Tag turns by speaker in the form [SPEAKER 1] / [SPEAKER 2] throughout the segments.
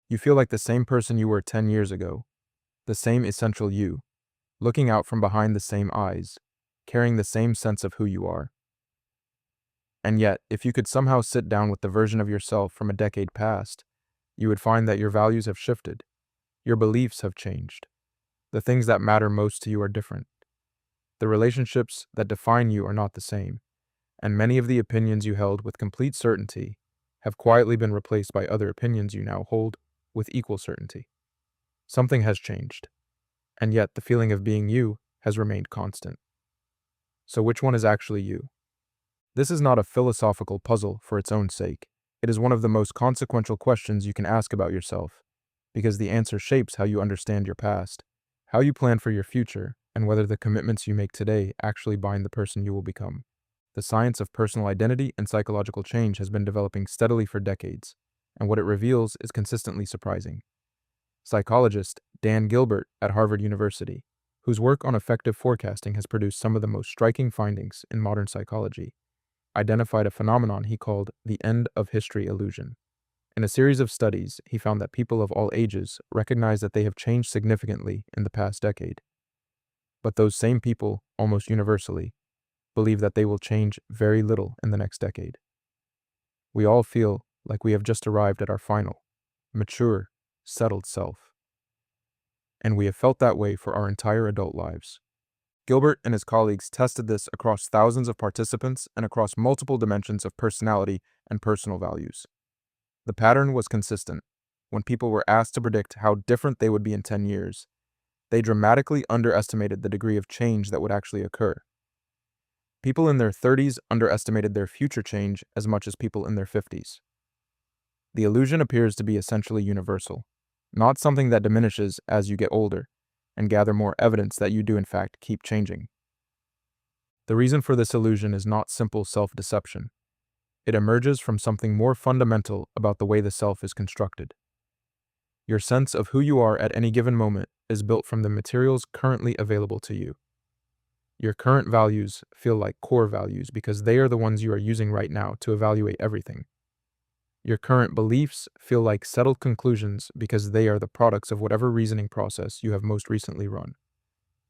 [SPEAKER 1] You feel like the same person you were 10 years ago, the same essential you, looking out from behind the same eyes, carrying the same sense of who you are. And yet, if you could somehow sit down with the version of yourself from a decade past, you would find that your values have shifted, your beliefs have changed, the things that matter most to you are different, the relationships that define you are not the same, and many of the opinions you held with complete certainty have quietly been replaced by other opinions you now hold with equal certainty. Something has changed, and yet the feeling of being you has remained constant. So which one is actually you? This is not a philosophical puzzle for its own sake. It is one of the most consequential questions you can ask about yourself, because the answer shapes how you understand your past, how you plan for your future, and whether the commitments you make today actually bind the person you will become. The science of personal identity and psychological change has been developing steadily for decades, and what it reveals is consistently surprising. Psychologist Dan Gilbert at Harvard University, whose work on effective forecasting has produced some of the most striking findings in modern psychology, identified a phenomenon he called the end of history illusion. In a series of studies, he found that people of all ages recognize that they have changed significantly in the past decade. But those same people, almost universally, believe that they will change very little in the next decade. We all feel like we have just arrived at our final, mature, settled self. And we have felt that way for our entire adult lives. Gilbert and his colleagues tested this across thousands of participants and across multiple dimensions of personality and personal values. The pattern was consistent. When people were asked to predict how different they would be in 10 years, they dramatically underestimated the degree of change that would actually occur. People in their 30s underestimated their future change as much as people in their 50s. The illusion appears to be essentially universal, not something that diminishes as you get older and gather more evidence that you do in fact keep changing. The reason for this illusion is not simple self-deception. It emerges from something more fundamental about the way the self is constructed. Your sense of who you are at any given moment is built from the materials currently available to you. Your current values feel like core values because they are the ones you are using right now to evaluate everything. Your current beliefs feel like settled conclusions because they are the products of whatever reasoning process you have most recently run.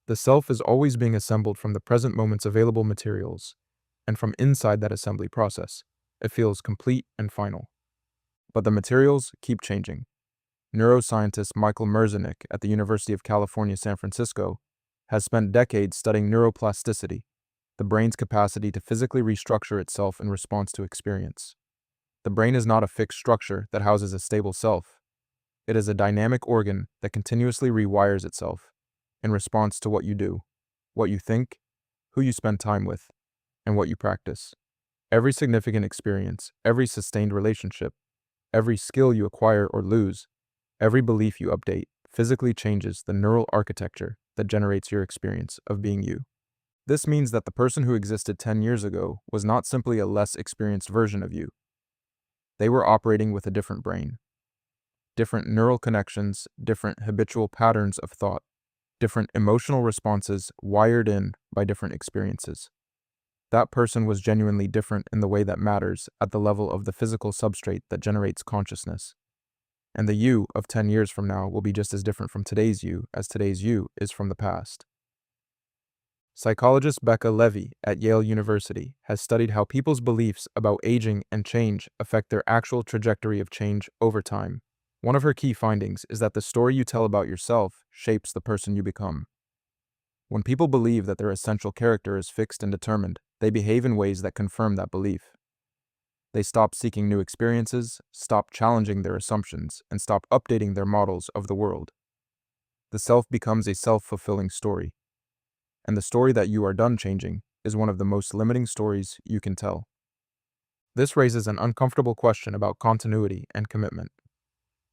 [SPEAKER 1] The self is always being assembled from the present moment's available materials, and from inside that assembly process, it feels complete and final. But the materials keep changing. Neuroscientist Michael Merzenich at the University of California, San Francisco, has spent decades studying neuroplasticity, the brain's capacity to physically restructure itself in response to experience. The brain is not a fixed structure that houses a stable self. It is a dynamic organ that continuously rewires itself in response to what you do, what you think, who you spend time with, and what you practice. Every significant experience, every sustained relationship, every skill you acquire or lose, every belief you update physically changes the neural architecture that generates your experience of being you. This means that the person who existed 10 years ago was not simply a less experienced version of you. They were operating with a different brain, different neural connections, different habitual patterns of thought, different emotional responses wired in by different experiences. That person was genuinely different in the way that matters at the level of the physical substrate that generates consciousness. And the you of 10 years from now will be just as different from today's you as today's you is from the past. Psychologist Becca Levy at Yale University has studied how people's beliefs about aging and change affect their actual trajectory of change over time. One of her key findings is that the story you tell about yourself shapes the person you become. When people believe that their essential character is fixed and determined, they behave in ways that confirm that belief. They stop seeking new experiences, stop challenging their assumptions, and stop updating their models of the world. The self becomes a self-fulfilling story. And the story that you are done changing is one of the most limiting stories you can tell. This raises an uncomfortable question about continuity and commitment.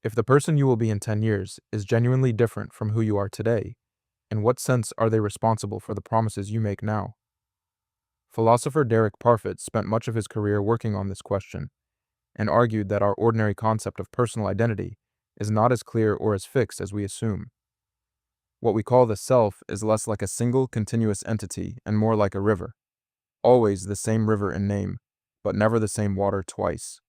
[SPEAKER 1] If the person you will be in 10 years is genuinely different from who you are today, in what sense are they responsible for the promises you make now? Philosopher Parfit spent much of his career working on this question, and argued that our ordinary concept of personal identity is not as clear or as fixed as we assume. What we call the self is less like a single continuous entity and more like a river, always the same river in name, but never the same water twice.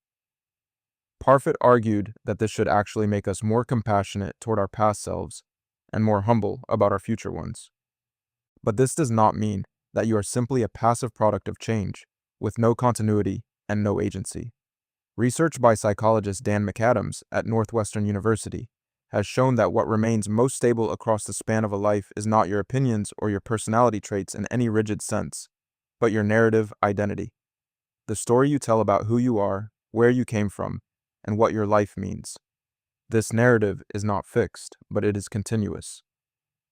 [SPEAKER 1] Parfit argued that this should actually make us more compassionate toward our past selves and more humble about our future ones. But this does not mean that you are simply a passive product of change, with no continuity and no agency. Research by psychologist Dan McAdams at Northwestern University has shown that what remains most stable across the span of a life is not your opinions or your personality traits in any rigid sense, but your narrative identity. The story you tell about who you are, where you came from, and what your life means. This narrative is not fixed, but it is continuous.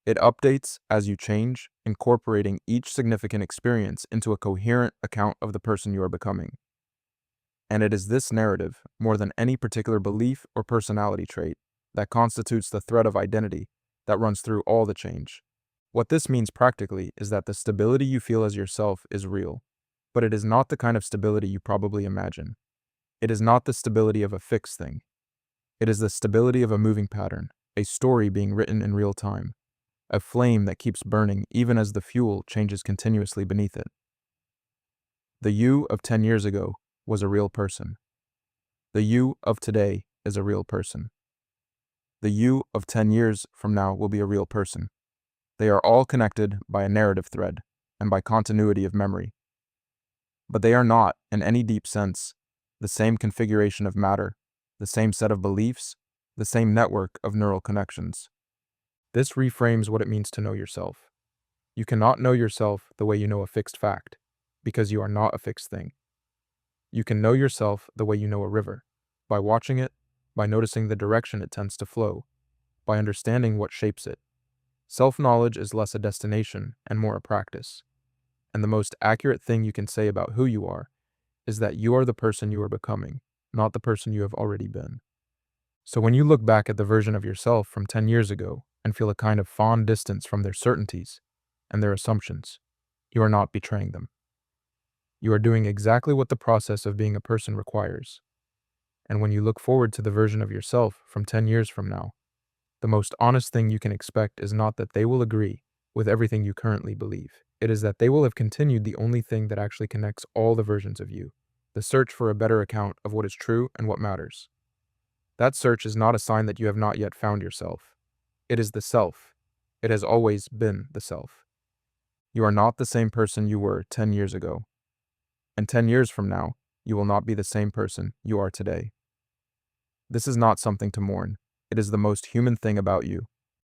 [SPEAKER 1] It updates as you change, incorporating each significant experience into a coherent account of the person you are becoming. And it is this narrative, more than any particular belief or personality trait, that constitutes the thread of identity that runs through all the change. What this means practically is that the stability you feel as yourself is real, but it is not the kind of stability you probably imagine. It is not the stability of a fixed thing. It is the stability of a moving pattern, a story being written in real time, a flame that keeps burning even as the fuel changes continuously beneath it. The you of 10 years ago was a real person. The you of today is a real person. The you of 10 years from now will be a real person. They are all connected by a narrative thread and by continuity of memory. But they are not, in any deep sense, the same configuration of matter, the same set of beliefs, the same network of neural connections. This reframes what it means to know yourself. You cannot know yourself the way you know a fixed fact, because you are not a fixed thing. You can know yourself the way you know a river, by watching it, by noticing the direction it tends to flow, by understanding what shapes it. Self-knowledge is less a destination and more a practice. And the most accurate thing you can say about who you are is that you are the person you are becoming, not the person you have already been. So when you look back at the version of yourself from 10 years ago and feel a kind of fond distance from their certainties and their assumptions, you are not betraying them. You are doing exactly what the process of being a person requires. And when you look forward to the version of yourself from 10 years from now, the most honest thing you can expect is not that they will agree with everything you currently believe. It is that they will have continued the only thing that actually connects all the versions of you, the search for a better account of what is true and what matters. That search is not a sign that you have not yet found yourself. It is the self. It has always been the self. You are not the same person you were 10 years ago. And 10 years from now, you will not be the same person you are today. This is not something to mourn. It is the most human thing about you,